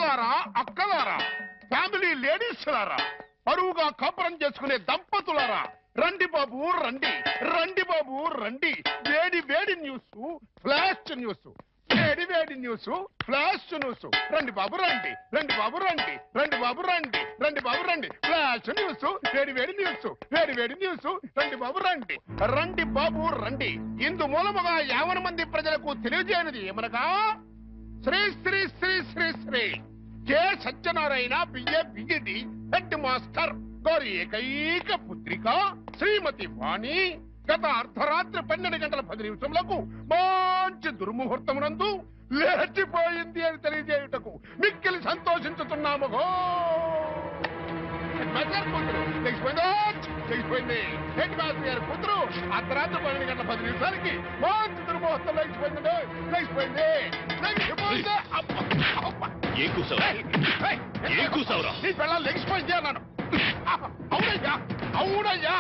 అమ్మలారా, అక్కలారా, family ladies లారా, పరువుగా కాపురం చేసుకునే దంపతులారా, రండి బాబు రండి, రండి బాబు రండి. వేడి వేడి న్యూస్, ఫ్లాష్ న్యూస్, వేడి వేడి న్యూస్, ఫ్లాష్ న్యూస్. రండి బాబు రండి, రండి బాబు రండి, రండి బాబు రండి, రండి బాబు రండి. ఫ్లాష్ న్యూస్, వేడి వేడి న్యూస్, వేడి వేడి న్యూస్. రండి బాబు రండి, రండి బాబు రండి. ఇందు మూలముగా 50 మంది ప్రజలకు తెలియజేయనిది ఏమనగా, Shri Shri Shri Shri Shri K Satyanarayana BA BEd head master గారి ఏకైక పుత్రిక శ్రీమతి వాణి గత అర్ధరాత్రి 12 గంటల 10 నిమిషములకు మంచి దుర్ముహూర్తమునందు లేచిపోయింది అని తెలియజేయుటకు మిక్కిలి సంతోషించుతున్నాము. లేచిపోయింది. హెడ్ మాస్టర్ గారి కూతురు అర్ధరాత్రి 12 గంటల 10 నిమిషాలకి మంచి దుర్ముహూర్తం లేచిపోయింది. లేచిపోయింది. నీ పిల్లలు లేచిపోయింది అన్నాను. అవునయ్యా, అవునయ్యా,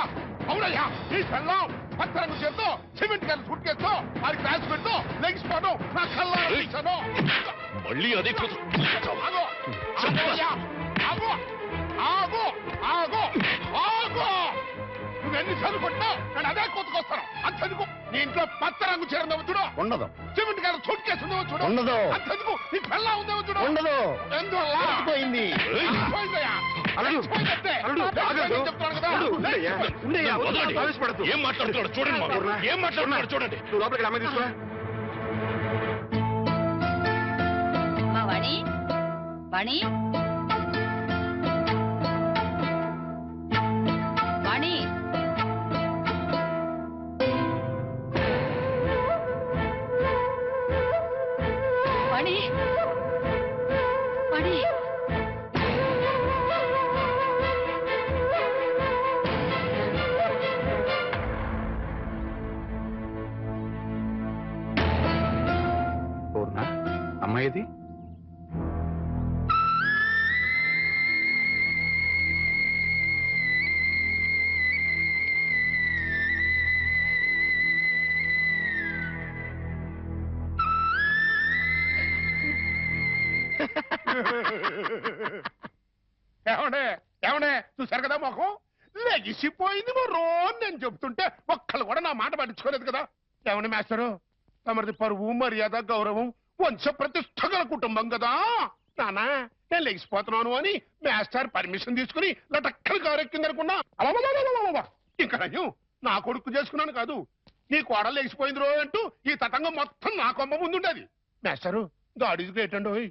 అవునయ్యా. నీ పిల్లం పత్తరంగు చేస్తూ సిమెంట్ గారి సూట్ కేస్తూ అది క్లాస్ పెడుతూ లేచిపోవడం నా కళ్ళారా చూశాను. మళ్ళీ అదే నువ్వెన్నిసార్లు కొట్టినా నేను అదే కోతుకొస్తాను. అంతెందుకు నీ ఇంట్లో పత్తరంగు చీరందేమో చూడు, ఉండదు. సిమెంట్ గారి సూట్ కేసు ఉందేమో చూడు, ఉండదు. అంతెందుకు నీ పిల్ల ఉందేమో చూడు, ఉండదు. ఎందువల్ల పోయింది. ఏం మాట్లాడుతున్నాడు చూడండి, ఏం మాట్లాడుతున్నాడు చూడండి. లోపలికి అమ్మాయి తీసుకురా. వాణి, వాణి, వాణి. వాణి, వాణి. పూర్ణ, అమ్మాయిది ఏమండే ఏమండే చూశారు కదా మొహం లెగిసిపోయింది మరో నేను చెబుతుంటే ఒక్కళ్ళు కూడా నా మాట పట్టించుకోలేదు కదా. ఏమండి మాస్టరు, తమరిది పరువు మర్యాద గౌరవం వంశ ప్రతిష్ట గల కుటుంబం కదా. నానా నేను లెగిసిపోతున్నాను అని మాస్టర్ పర్మిషన్ తీసుకుని లటక్కలు కారెక్కిందనుకున్నా. ఇంకా నయ్యం నా కొడుకు చేసుకున్నాను కాదు, నీ కోడలు లెగిసిపోయింది రో అంటూ ఈ తతంగం మొత్తం నా కొమ్మ ముందుండేది. మాస్టరు గాడ్ ఈజ్ గ్రేట్ అండి.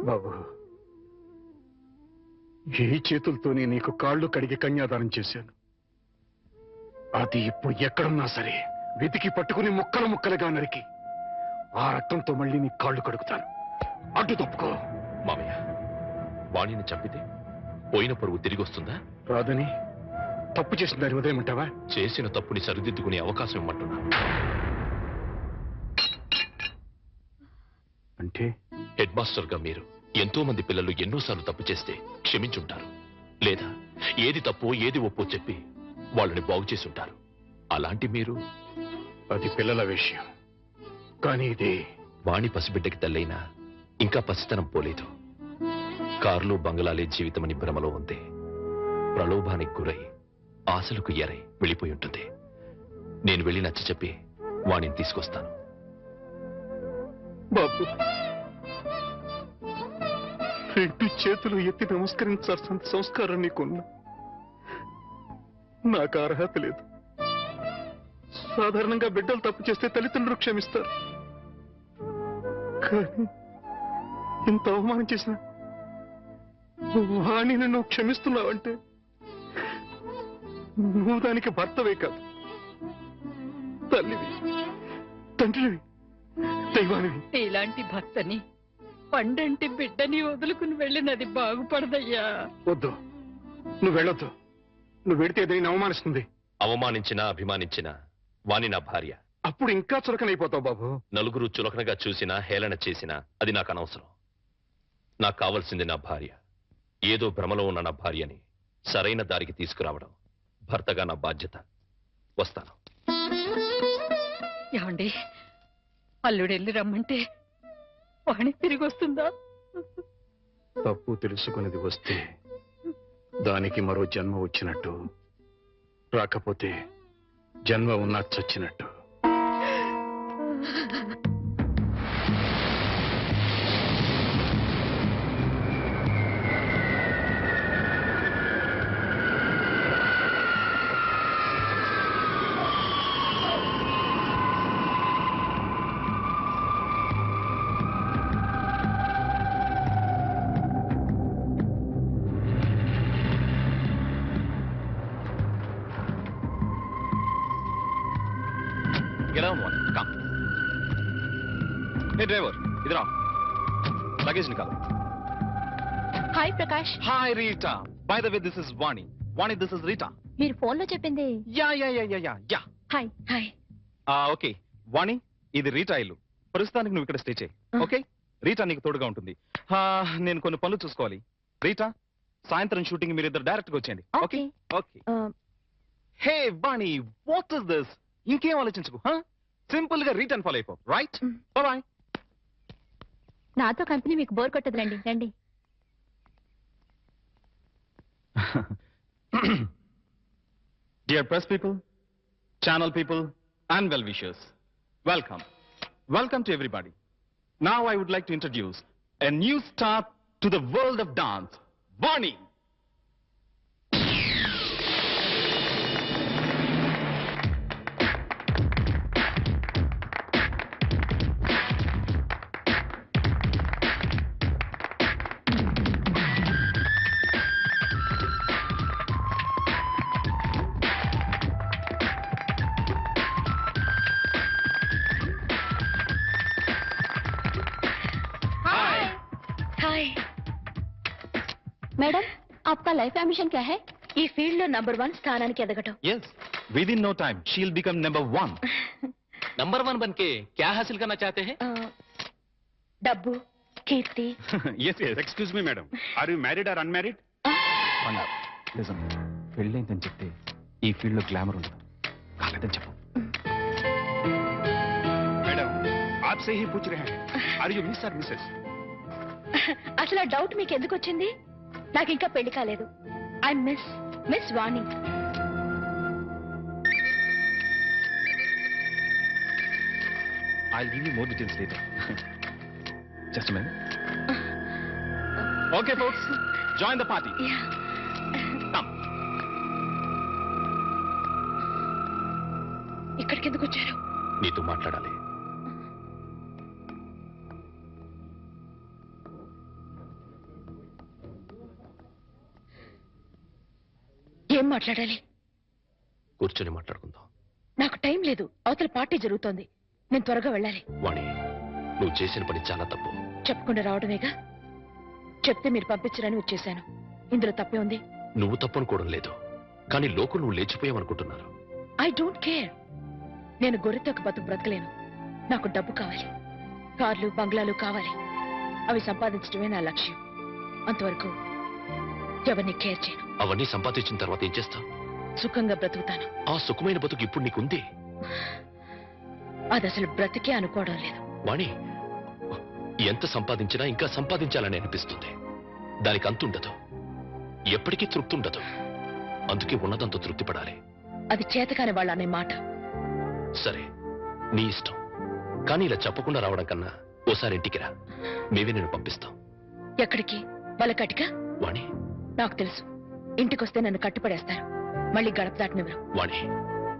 బాబు, ఏ చేతులతోనే నీకు కాళ్ళు కడిగి కన్యాదానం చేశాను. అది ఇప్పుడు ఎక్కడున్నా సరే వెతికి పట్టుకుని ముక్కలు ముక్కలుగా నరికి ఆ రక్తంతో మళ్ళీ నీ కాళ్ళు కడుగుతాను. అడ్డు తప్పుకో. మామయ్య, వాణిని చంపితే పోయిన పరువు తిరిగి వస్తుందా? రాదని తప్పు చేసిన దాన్ని ఉదయమంటావా? చేసిన తప్పుని సరిదిద్దుకునే అవకాశం ఇమ్మంటున్నా. అంటే హెడ్ మాస్టర్ గా మీరు ఎంతో మంది పిల్లలు ఎన్నోసార్లు తప్పు చేస్తే క్షమించుంటారు, లేదా ఏది తప్పో ఏది ఒప్పో చెప్పి వాళ్ళని బాగు చేసి ఉంటారు. అలాంటి మీరు అది పిల్లల విషయం, కానీ ఇది వాణి పసిబిడ్డకి తల్లైనా ఇంకా పసితనం పోలేదు. కారులో బంగళాలే జీవితమని భ్రమలో ఉంది. ప్రలోభానికి గురై ఆశలకు ఎరై వెళ్ళిపోయి ఉంటుంది. నేను వెళ్ళి నచ్చ చెప్పి వాణిని తీసుకొస్తాను. బాబు, రెండు చేతులు ఎత్తి నమస్కరించాల్సిన సంస్కారం నీకున్నా నాకు అర్హత లేదు. సాధారణంగా బిడ్డలు తప్పు చేస్తే తల్లిదండ్రులు క్షమిస్తారు, కానీ ఇంత అవమానం చేసిన వాణిని నువ్వు క్షమిస్తున్నావంటే నువ్వు దానికి భర్తవే కాదు, తల్లివి, తండ్రివి. దైవానివి. ఇలాంటి భర్తని పండంటి బిడ్డని వదులుకుని వెళ్ళినది బాగుపడదయ్యా. వద్దు, నువ్వు వెళ్ళొద్దు. నువ్వు వెడితే ఏదైనా అవమానిస్తుంది. అవమానించినా అభిమానించినా వాణి నా భార్య. అప్పుడు ఇంకా చులకనైపోతావు బాబు. నలుగురు చులకనగా చూసినా హేళన చేసినా అది నాకు అనవసరం. నాకు కావాల్సింది నా భార్య. ఏదో భ్రమలో ఉన్న నా భార్యని సరైన దారికి తీసుకురావడం భర్తగా నా బాధ్యత. వస్తాను. ఏమండి, అల్లుడెళ్ళి రమ్మంటే వాణి తిరిగి వస్తుందా? తప్పు తెలుసుకునేది వస్తే దానికి మరో జన్మ వచ్చినట్టు, రాకపోతే జన్మ ఉన్నా చచ్చినట్టు. Get on one. Come. Hey driver, इधर आओ. Luggage निकालो. Hi Prakash. Hi Rita. By the way, this is Vani. Vani, this is Rita. మీరు ఫోన్ లో చెప్పింది. Yeah. Hi hi. ఓకే వాణి, ఇది రీటా ఇల్లు. ప్రస్తుతానికి నువ్వు ఇక్కడ స్టే చేయి. ఓకే, రీటా నీకు తోడుగా ఉంటుంది. నేను కొన్ని పనులు చూసుకోవాలి. రీటా, సాయంత్రం షూటింగ్ మీరిద్దరు డైరెక్ట్ గా వచ్చేయండి. Okay okay. Hey Vani, what is this? ఇంకేం ఆలోచించుకు. సింపుల్ గా రీటర్న్ ఫాలో అయిపో. Right, bye. నాతో కంపెనీ మీకు బోర్ కొట్టదు. రండి రండి. Dear press people, channel people, and well-wishers, welcome. Welcome to everybody. Now I would like to introduce a new star to the world of dance, Vani. Hi madam, आपका life ambition क्या है? ఈ field లో number 1 స్థానానికి ఎదగటం. Yes, within no time she'll become number 1. Number 1 बन के क्या हासिल करना चाहते हैं? డబ్బు, కీర్తి. Yes. Excuse me madam, are you married or unmarried? నిజం, పెళ్ళైందని చెప్తే ఈ ఫీల్డ్ లో గ్లామర్ ఉండదు. కాలేదని చెప్పు. మేడం, आपसे ही पूछ रहे हैं, आर यू मिस और मिसेस? అసలు ఆ డౌట్ మీకు ఎందుకు వచ్చింది? నాకు ఇంకా పెళ్లి కాలేదు. I miss Vani. I'll give you more details later. Just a minute. Okay, folks, join the party. Come. ఇక్కడికి ఎందుకు వచ్చారు? నీతో మాట్లాడాలి. ఏం మాట్లాడాలి? కూర్చొని మాట్లాడుకుందాం. నాకు టైం లేదు. అవతల పార్టీ జరుగుతోంది. నేను త్వరగా వెళ్ళాలి. వాణి, నువ్వు చేసిన పని చాలా తప్పు. చెప్పకుండా రావడమేగా. చెప్తే మీరు పంపించరని వచ్చేసాను. ఇందులో తప్పే ఉంది. నువ్వు తప్పనుకోవడం లేదు, కానీ లోకం నువ్వు లేచిపోయావనుకుంటున్నారు. I don't care. నేను గొర్రెతో బతుకు బ్రతకలేను. నాకు డబ్బు కావాలి, కార్లు బంగ్లాలు కావాలి. అవి సంపాదించడమే నా లక్ష్యం. అంతవరకు ఎవరిని కేర్ చేయను. అవన్నీ సంపాదించిన తర్వాత ఏం చేస్తావు? సుఖంగా బ్రతుకుతాను. ఆ సుఖమైన బతుకు ఇప్పుడు నీకుంది. అది అసలు బ్రతికే అనుకోవడం లేదు. వాణి, ఎంత సంపాదించినా ఇంకా సంపాదించాలని అనిపిస్తుంది. దానికి అంతుండదు, ఎప్పటికీ తృప్తి ఉండదు. అందుకే ఉన్నదంతా తృప్తి పడాలి. అది చేతకాని వాళ్ళు అనే మాట. సరే, నీ ఇష్టం. కానీ ఇలా చెప్పకుండా రావడం కన్నా ఓసారి ఇంటికి రా. మేమే నేను పంపిస్తాం. ఎక్కడికి? బలకటికా? వాణి, నాకు తెలుసు. ఇంటికొస్తే నన్ను కట్టుపడేస్తారు. మళ్ళీ గడప దాటనివ్వరు. వాణి,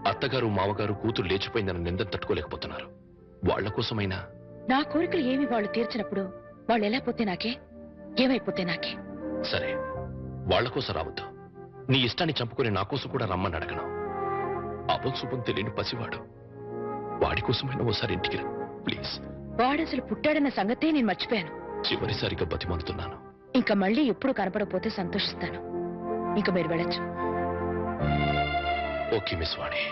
అత్తగారు మామగారు కూతురు లేచిపోయిందని నిందను తట్టుకోలేకపోతున్నారు. వాళ్ల కోసమైనా. నా కోరికలు ఏమి వాళ్ళు తీర్చినప్పుడు వాళ్ళు ఎలా పోతే నాకే, ఏమైపోతే నాకే. సరే, వాళ్ల కోసం రావద్దు. నీ ఇష్టాన్ని చంపుకుని నా కోసం కూడా రమ్మని అడగను. అపం శుభం తెలియని పసివాడు. వాడి కోసమైనా ఓసారి ఇంటికి రా. ప్లీజ్. వాడసలు పుట్టాడన్న సంగతే నేను మర్చిపోయాను. చివరిసారిగా బతిమాలుతున్నాను. ఇంకా మళ్ళీ ఎప్పుడు కనపడపోతే సంతోషిస్తాను. ఇంకా మీరు వెళ్ళొచ్చు. ఓకే మిస్ వాణి,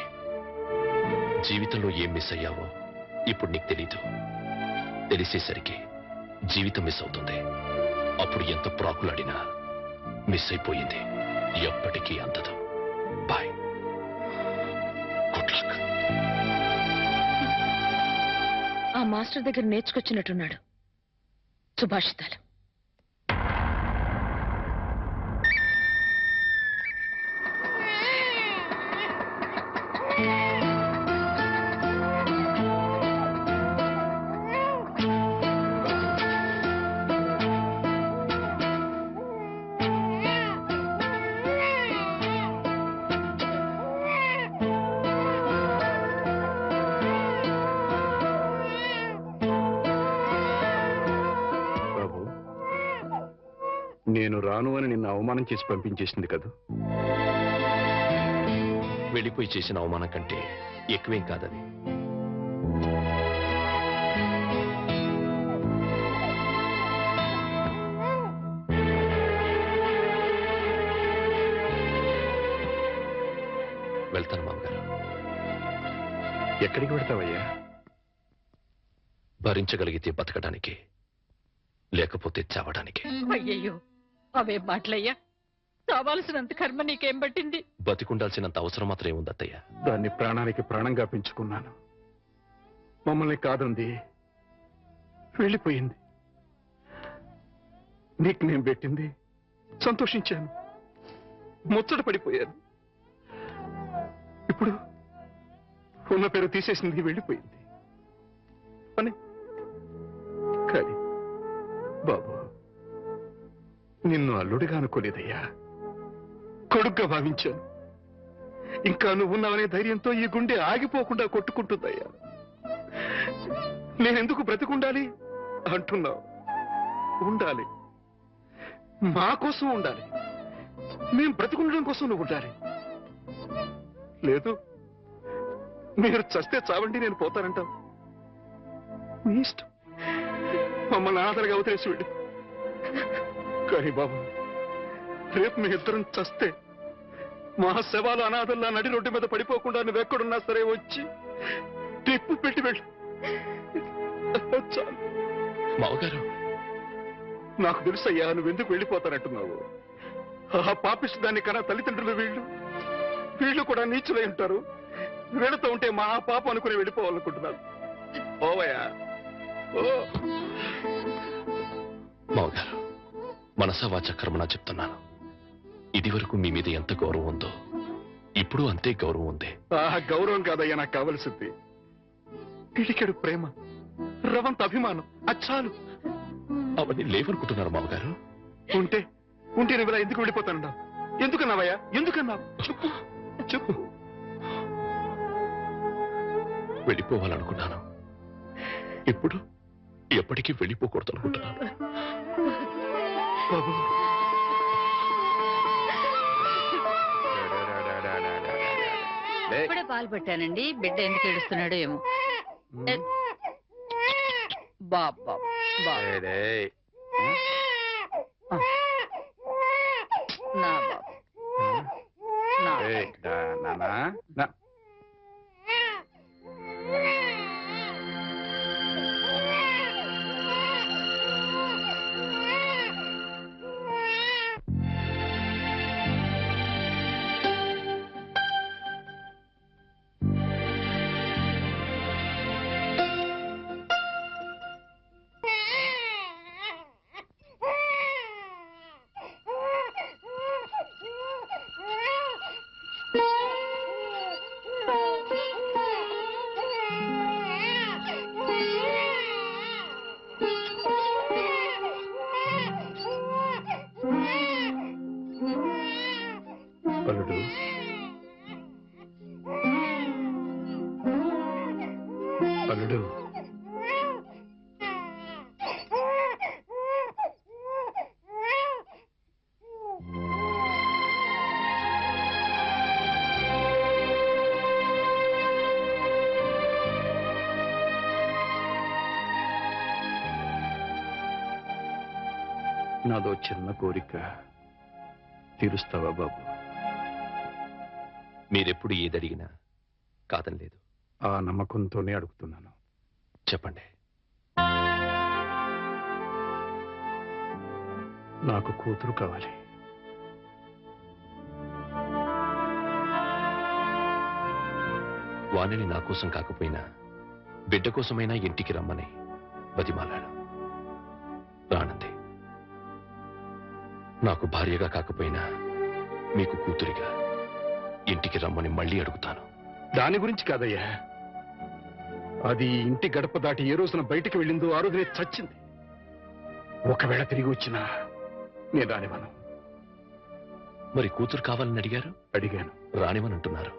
జీవితంలో ఏం మిస్ అయ్యావో ఇప్పుడు నీకు తెలీదు. తెలిసేసరికి జీవితం మిస్ అవుతుంది. అప్పుడు ఎంత ప్రాకులాడినా మిస్ అయిపోయింది ఎప్పటికీ అందదు. Bye, good luck. ఆ మాస్టర్ దగ్గర నేర్చుకొచ్చినట్టున్నాడు సుభాషితాలు. నేను రాను అని నిన్ను అవమానం చేసి పంపించేసింది కదా. వెళ్ళిపోయి చేసిన అవమానం కంటే ఎక్కువేం కాదది. వెళ్తాను మామగారు. ఎక్కడికి పెడతావయ్యా? భరించగలిగితే బతకడానికి, లేకపోతే చావడానికి. అయ్యయ్యో, అవే మాటలయ్యా. కావాల్సినంత కర్మ నీకేం పట్టింది? బతికుండాల్సినంత అవసరం మాత్రం ఏముంది అత్తయ్య? దాన్ని ప్రాణానికి ప్రాణంగా పెంచుకున్నాను. మమ్మల్ని కాదంది, వెళ్ళిపోయింది. నీకు నేను పెట్టింది సంతోషించాను, ముచ్చట పడిపోయాను. ఇప్పుడు ఉన్న పేరు తీసేసింది, వెళ్ళిపోయింది అని. కానీ బాబు, నిన్ను అల్లుడిగా అనుకోలేదయ్యా, కొడుగ్గా భావించాను. ఇంకా నువ్వున్నావనే ధైర్యంతో ఈ గుండె ఆగిపోకుండా కొట్టుకుంటుందయ్యా. నేనెందుకు బ్రతికుండాలి అంటున్నావు? ఉండాలి, మా కోసం ఉండాలి. మేం బ్రతికుండడం కోసం నువ్వు ఉండాలి. లేదు, మీరు చస్తే చావండి, నేను పోతానంటావు. నీ ఇష్టం, మమ్మల్ని అనాథలుగా వదిలేసి వెళ్ళి. కానీ బాబు, రేపు మీ ఇద్దరం చస్తే మా శవాలు అనాథల్లా నడి రోడ్డు మీద పడిపోకుండా నువ్వెక్కడున్నా సరే వచ్చి టిప్పు పెట్టి వెళ్ళు. చాలు. మావగారు, నాకు తెలుసయ్యా నువ్వెందుకు వెళ్ళిపోతానంటున్నావు. ఆ పాపిష్టి దాన్ని కన్నా తల్లిదండ్రులు వీళ్ళు కూడా నీచులై ఉంటారు. వీళ్ళతో ఉంటే మా పాప అనుకుని వెళ్ళిపోవాలనుకుంటున్నారు. ఓవయ్యా, ఓ. మావగారు, మనసా వాచ కర్మనా చెప్తున్నాను. ఇది వరకు మీ మీద ఎంత గౌరవం ఉందో ఇప్పుడు అంతే గౌరవం ఉంది. ఆ గౌరవం కాదయ్యా నాకు కావలసింది. పిడికెడు ప్రేమ, రవంత అభిమానం, అచ్చాలు. అవన్నీ లేవనుకుంటున్నారు మామగారు. ఉంటే నువ్వు ఇలా ఎందుకు వెళ్ళిపోతానన్నావు? ఎందుకన్నావయ్యా? ఎందుకన్నావు? చెప్పు చెప్పు. వెళ్ళిపోవాలనుకున్నాను, ఇప్పుడు ఎప్పటికీ వెళ్ళిపోకూడదు అనుకుంటున్నాను. బాబు, ఇప్పుడే పాలు పెట్టానండి. బిడ్డ ఎందుకు ఏడుస్తున్నాడో ఏమో. బాబా నా బాబు. అల్లుడు, అల్లుడు, నాదో చిన్న కోరిక తీరుస్తావా బాబు? మీరెప్పుడు ఏదడిగినా కాదనలేదు. ఆ నమ్మకంతోనే అడుగుతున్నాను. చెప్పండి. నాకు కూతురు కావాలి. వాణిని నా కోసం కాకపోయినా బిడ్డ కోసమైనా ఇంటికి రమ్మని బతిమాలాడు. రానంది. నాకు భార్యగా కాకపోయినా మీకు కూతురిగా ఇంటికి రమ్మని మళ్ళీ అడుగుతాను. దాని గురించి కాదయ్యా, అది ఇంటి గడప దాటి ఏ రోజున బయటికి వెళ్ళిందో ఆ రోజునే చచ్చింది. ఒకవేళ తిరిగి వచ్చినా నేను రానివ్వను. మరి కూతురు కావాలని అడిగారు? అడిగాను. రానివని అంటున్నారు.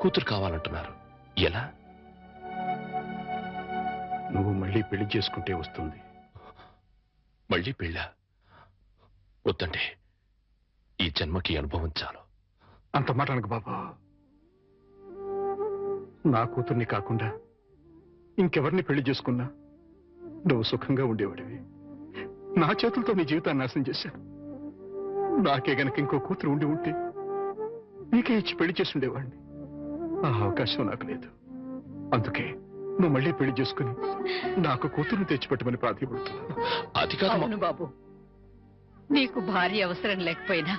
కూతురు కావాలంటున్నారు. ఎలా? నువ్వు మళ్ళీ పెళ్లి చేసుకుంటే వస్తుంది. మళ్ళీ పెళ్ళా? వద్దండి, ఈ జన్మకి అనుభవం చాలు. అంత మాట అనకు బాబా. నా కూతుర్ని కాకుండా ఇంకెవరిని పెళ్లి చేసుకున్నా నువ్వు సుఖంగా ఉండేవాడివి. నా చేతులతో నీ జీవితాన్ని నాశనం చేశాను. నాకే గనక ఇంకో కూతురు ఉండి ఉంటే నీకే ఇచ్చి పెళ్లి చేసి ఉండేవాడిని. ఆ అవకాశం నాకు లేదు. అందుకే నువ్వు మళ్ళీ పెళ్లి చేసుకుని నాకు కూతురుని తెచ్చిపెట్టమని ప్రాధాన్యపడుతున్నాను. అది కాదు అవును బాబు, నీకు భార్య అవసరం లేకపోయినా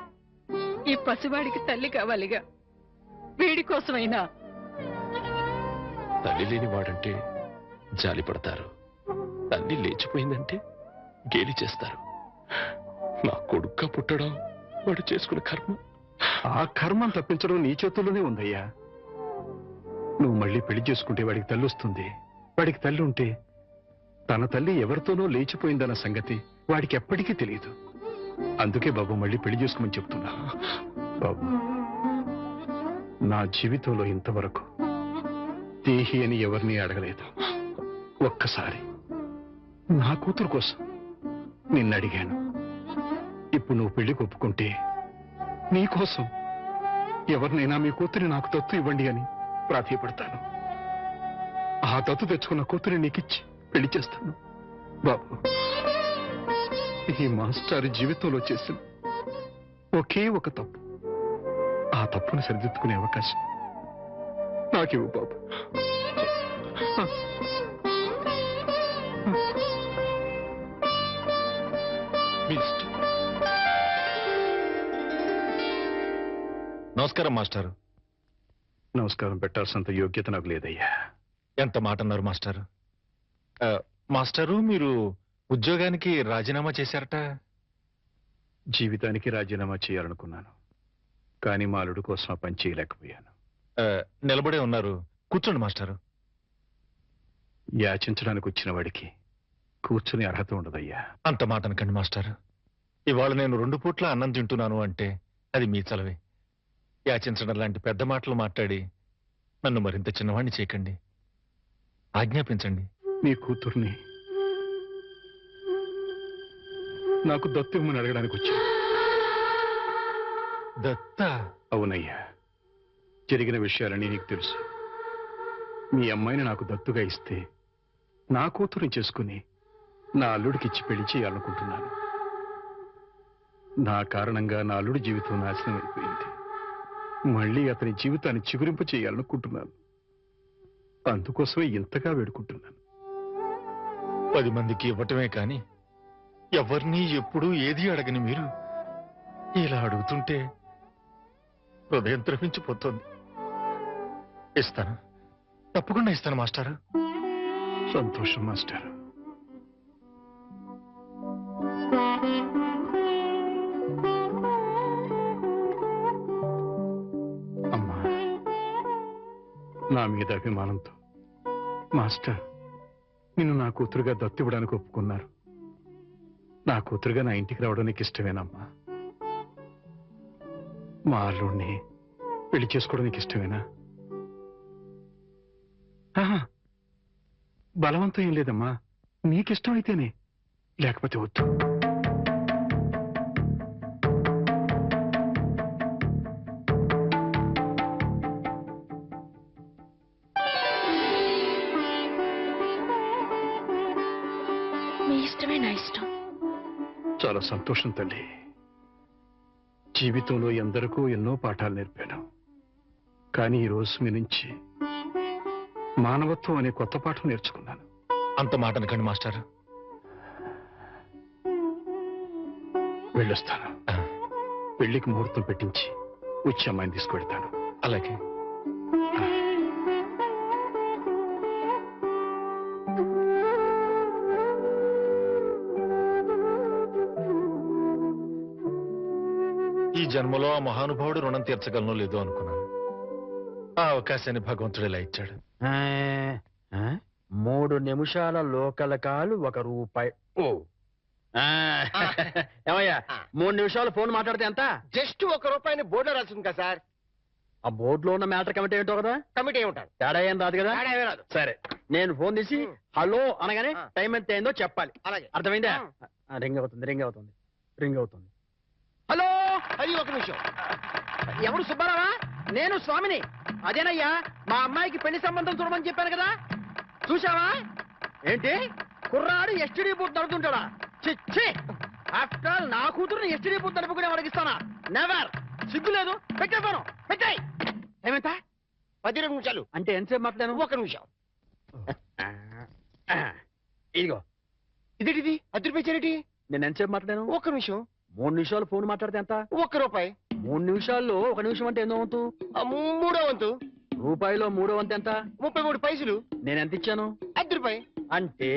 ఈ పసివాడికి తల్లి కావాలిగా. వీడి కోసమైనా. తల్లి లేని వాడంటే జాలి పడతారు. తల్లి లేచిపోయిందంటే గేలి చేస్తారు. నా కొడుక్క పుట్టడం వాడు చేసుకున్న కర్మ. ఆ కర్మం తప్పించడం నీ చేతుల్లోనే ఉందయ్యా. నువ్వు మళ్ళీ పెళ్లి చేసుకుంటే వాడికి తల్లి వస్తుంది. వాడికి తల్లి ఉంటే తన తల్లి ఎవరితోనో లేచిపోయిందన్న సంగతి వాడికి ఎప్పటికీ తెలియదు. అందుకే బాబు మళ్ళీ పెళ్లి చేసుకోమని చెప్తున్నా. బాబు, నా జీవితంలో ఇంతవరకు దేహి అని ఎవరిని అడగలేదు. ఒక్కసారి నా కూతురు కోసం నిన్ను అడిగాను. ఇప్పుడు నువ్వు పెళ్లికి ఒప్పుకుంటే నీకోసం ఎవరినైనా మీ కూతురి నాకు దత్తు ఇవ్వండి అని ప్రాధాయపడతాను. ఆ దత్తు తెచ్చుకున్న కూతురి నీకిచ్చి పెళ్లి చేస్తాను. బాబు, ఈ మాస్టర్ జీవితంలో చేసిన ఒకే ఒక తప్పు, ఆ తప్పును సరిదిద్దుకునే అవకాశం నాకివ్వు బాబు. నమస్కారం మాస్టారు. నమస్కారం పెట్టాల్సినంత యోగ్యత నాకు లేదయ్యా. ఎంత మాట అన్నారు మాస్టారు. మాస్టారు, మీరు ఉద్యోగానికి రాజీనామా చేశారట. జీవితానికి రాజీనామా చేయాలనుకున్నాను, కానీ మా అల్లుడు కోసం ఆ పని చేయలేకపోయాను. నిలబడే ఉన్నారు, కూర్చోండి మాస్టారు. యాచించడానికి వచ్చిన వాడికి కూర్చుని అర్హత ఉండదయ్యా. అంత మాట అనకండి మాస్టారు. ఇవాళ నేను 2 పూట్ల అన్నం తింటున్నాను అంటే అది మీ చలవే. యాచించడం లాంటి పెద్ద మాటలు మాట్లాడి నన్ను మరింత చిన్నవాణ్ణి చేయకండి. ఆజ్ఞాపించండి. నీ కూతుర్ని నాకు దత్తు ఇవ్వమని అడగడానికి వచ్చా. దత్త? అవునయ్యా, జరిగిన విషయాలన్నీ నీకు తెలుసు. మీ అమ్మాయిని నాకు దత్తుగా ఇస్తే నా కూతుర్ని చేసుకుని నా అల్లుడికి ఇచ్చి పెళ్లి చేయాలనుకుంటున్నాను. నా కారణంగా నా అల్లుడి జీవితం నాశనం అయిపోయింది. మళ్ళీ అతని జీవితాన్ని చిగురింప చేయాలనుకుంటున్నాను. అందుకోసమే ఇంతగా వేడుకుంటున్నాను. 10 మందికి ఇవ్వటమే కాని ఎవరిని ఎప్పుడూ ఏది అడగని మీరు ఇలా అడుగుతుంటే హృదయం ద్రవించిపోతుంది. ఇస్తాను, తప్పకుండా ఇస్తాను మాస్టారు. సంతోషం మాస్టర్. అమ్మా, నా మీద అభిమానంతో మాస్టర్ నిన్ను నా కూతురుగా దత్తు ఇవ్వడానికి ఒప్పుకున్నారు. నా కూతురుగా నా ఇంటికి రావడం నీకు ఇష్టమేనమ్మా? మా అల్లుడిని పెళ్లి చేసుకోవడం నీకు ఇష్టమేనా? బలవంతం ఏం లేదమ్మా, నీకిష్టం అయితేనే, లేకపోతే వద్దు. మీ ఇష్టమే నా ఇష్టం. చాలా సంతోషం తల్లి. జీవితంలో ఎందరికో ఎన్నో పాఠాలు నేర్పాను. కానీ ఈ రోజు మీ నుంచి మానవత్వం అనే కొత్త పాఠం నేర్చుకున్నాను. అంత మాట అనకండి మాస్టర్. వెళ్ళొస్తాను. పెళ్లికి ముహూర్తం పెట్టించి వచ్చి అమ్మాయిని తీసుకువెళ్తాను. అలాగే. ఈ జన్మలో ఆ మహానుభావుడు రుణం తీర్చగలనో లేదో అనుకున్నాను. ఆ అవకాశాన్ని భగవంతుడు ఇలా ఇచ్చాడు. 3 నిమిషాల లోకల్ కాలు ₹1. ఓ ఏమయ్యా 3 నిమిషాలు ఫోన్ మాట్లాడితే ఎంత? జస్ట్ ₹1 బోర్డులో రాసింది కదా సార్. ఆ బోర్డులో ఉన్న మ్యాటర్ కమిటీ ఏంటో కదా. కమిటీ ఏముంటారు? తేడా ఏం రాదు కదా. తేడా ఏమీ రాదు. సరే, నేను ఫోన్ తీసి హలో అనగానే టైం ఎంత అయిందో చెప్పాలి. అలాగే. అర్థమైందా? రింగ్ అవుతుంది. హలో, అది 1 నిమిషం. ఎవరు సుబ్బారావా? నేను స్వామిని. అదేనయ్యా, మా అమ్మాయికి పెళ్లి సంబంధం చూడమని చెప్పాను కదా. చూసావా? ఏంటి కుర్రాడు ఎస్టీడీ బూత్ నడుపుతుంటాడా? చిచ్చి, ఆఫ్టర్ ఆల్ నా కూతురుని ఎస్టీడీ బూత్ నడుపుకునే అడిగిస్తానా? నెవర్. సిగ్గు లేదు. పెట్టేపోను. పెట్టాయి. ఏమంట? 12 నిమిషాలు. అంటే ఎంతసేపు మాట్లాడాను? 1 నిమిషం. ఇదిగో. ఇదేంటిది? ₹10 నేను ఎంతసేపు మాట్లాడాను? 1 నిమిషం. 3 నిమిషాలు ఫోన్ మాట్లాడితే ఎంత? ₹1. 3 నిమిషాల్లో 1 నిమిషం అంటే ఎన్నో వంతు? 3వ వంతు. రూపాయిలో 3వ వంతు ఎంత? 33 పైసలు. నేను ఎంత ఇచ్చాను? ₹10. అంటే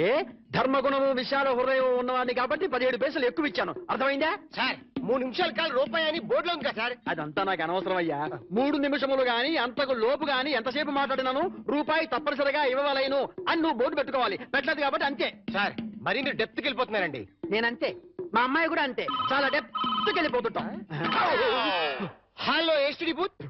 ధర్మగుణము విశాల హృదయం ఉన్నవాడిని కాబట్టి 17 పైసలు ఎక్కువ ఇచ్చాను. అర్థమైందా? సార్ 3 నిమిషాల కాలు ₹1 అని బోర్డులో ఉంది కదా సార్. అదంతా నాకు అనవసరం అయ్యా. 3 నిమిషములు గాని అంతకు లోపు గాని ఎంతసేపు మాట్లాడినాను రూపాయి తప్పనిసరిగా ఇవ్వవలేను అని నువ్వు బోర్డు పెట్టుకోవాలి. పెట్టలేదు కాబట్టి అంతే. సార్ మరి మీరు డెప్త్కి వెళ్ళిపోతున్నారండి. నేనంతే, మా అమ్మాయి కూడా అంతే. చాలా డెప్త్కి వెళ్ళిపోతుంటాం. Hello STD booth.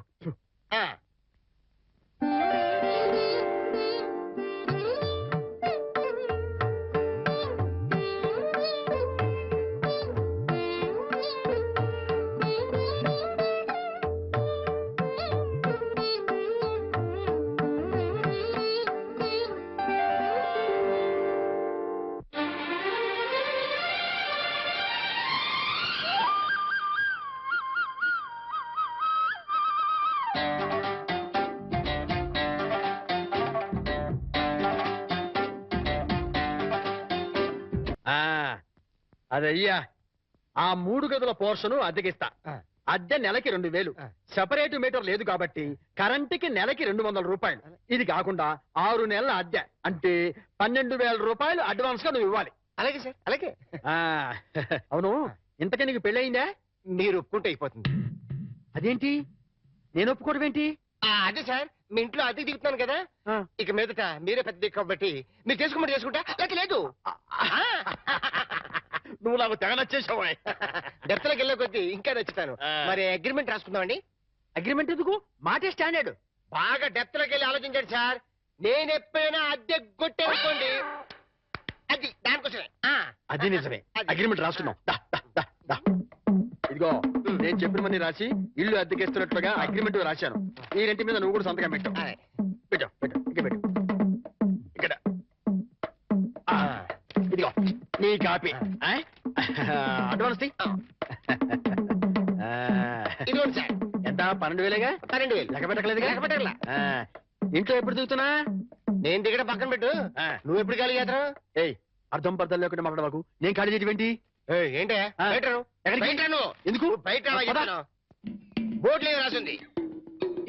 అదయ్యా, ఆ 3 గదుల పోర్షను అద్దెకిస్తా. అద్దె నెలకి 2000. సెపరేట్ మీటర్ లేదు కాబట్టి కరెంటుకి నెలకి ₹200. ఇది కాకుండా 6 నెలల అద్దె అంటే ₹12,000 అడ్వాన్స్ గా నువ్వు ఇవ్వాలి. అలాగే సార్, అలాగే. అవును, ఇంతకీ నీకు పెళ్ళయిందా? మీరు ఒప్పుకుంటే అయిపోతుంది. అదేంటి నేను ఒప్పుకోవడం ఏంటి? అదే సార్, మీ ఇంట్లో అద్దెకి దిగుతున్నాను కదా, ఇక మీదట మీరే పెద్ద దిక్కు కాబట్టి మీరు చేసుకోమంటే చేసుకుంటా, లేక లేదు. నువ్వు నాకు తెగ నచ్చేసావు. డెప్త్లోకి వెళ్ళే కొద్దీ ఇంకా నచ్చుతాను. మరి అగ్రిమెంట్ రాసుకుందామండి. అగ్రిమెంట్ ఎందుకు? మాటే స్టాండర్డ్. బాగా డెప్త్లోకి వెళ్ళి ఆలోచించండి సార్. నేను ఎప్పుడైనా అద్దె కొట్టేసుకోండి, అది దానికోసమే. అది నిజమే. అగ్రిమెంట్ రాసుకున్నాం. ఇదిగో, నేను చెప్పినవన్నీ రాసి ఇల్లు అద్దెకిస్తున్నట్లుగా అగ్రిమెంట్ రాశాను. ఈ రెంటి మీద నువ్వు కూడా సంతకం పెట్టు. పెట్టు. ఇక్కడ ఇదిగో నీ కాపీ. అడ్వాన్స్ ఇదిగోండి సార్. ఎంత? 12,000గా? 12,000. లెక్క పెట్టకలేదుగా? లెక్క పెట్టగల. ఇంట్లో ఎప్పుడు దిగుతున్నా? నేను దిగడం పక్కన పెట్టు, నువ్వు ఎప్పుడు ఖాళీ చేస్తావు? ఏయ్, అర్థం పర్థం లేకుండా మాట్లాడవాకు. నేను ఖాళీ చేయడం ఏంటి? ఏంటే ఎందుకు? బయట బోర్డులో రాసింది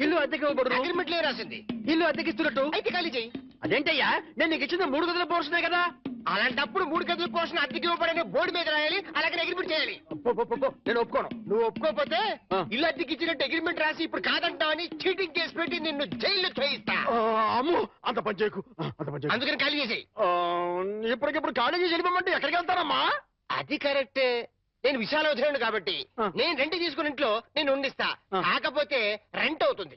ఇల్లు అద్దెకి ఇవ్వబడును. అగ్రిమెంట్ లో రాసింది ఇల్లు అద్దెకిస్తున్నట్టు. అయితే ఖాళీ చెయ్యి. అదేంటయ్యా, నేను నీకు ఇచ్చిన 3 గదుల పోర్షనే కదా. అలాంటప్పుడు 3 గదుల పోర్షన్ అద్దెకి ఇవ్వబడని బోర్డు మీద రాయాలి, అలాగే అగ్రిమెంట్ చేయాలి. నేను ఒప్పుకోను. నువ్వు ఒప్పుకోకపోతే ఇల్లు అద్దెకి ఇచ్చినట్టు అగ్రిమెంట్ రాసి ఇప్పుడు కాదంటావని చీటింగ్ కేసు పెట్టి నిన్ను జైల్లో చేయిస్తా. అమ్మో, అంత పని చేయకు. అందుకని ఖాళీ చేసేయి. ఇప్పటికిప్పుడు ఖాళీ చేసి వెళ్ళిపోమంటే ఎక్కడికి వెళ్తారమ్మా? అది కరెక్టే. నేను విశాల వదిలేను కాబట్టి నేను రెంట్ తీసుకుని ఇంట్లో నేను ఉండిస్తా. కాకపోతే రెంట్ అవుతుంది.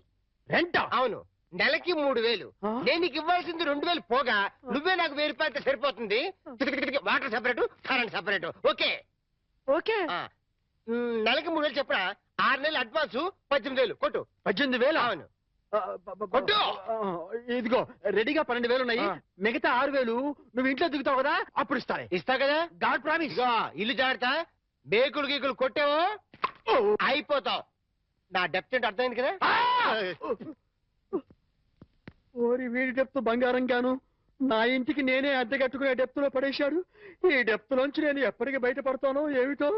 రెంట్? అవును, నెలకి 3,000. నేను నీకు ఇవ్వాల్సింది 2,000 పోగా నువ్వే నాకు ₹1,000 సరిపోతుంది. Water separate, current separate. Okay okay. నెలకి 3,000 చెప్పరా? 6 నెలలు అడ్వాన్స్ 18,000 కొట్టు. 18,000? అవును కొట్టు. ఇదిగో రెడీగా 12,000 ఉన్నాయి. మిగతా 6,000 నువ్వు ఇంట్లో దిగుతావు కదా, అప్పుడు ఇస్తాను. ఇస్తా కదా. God promise. ఇల్లు జాగ్రత్త. బేకులు గీకులు కొట్టావో అయిపోతావు. నా డెప్త్ ఏంటో అర్థమైంది కదా. ఓరి వీడి డెప్త్ బంగారం గాను నా ఇంటికి నేనే అద్దె కట్టుకునే డెప్త్ లో పడేశాడు. ఈ డెప్త్ లోంచి నేను ఎప్పటికి బయటపడతానో ఏమిటో.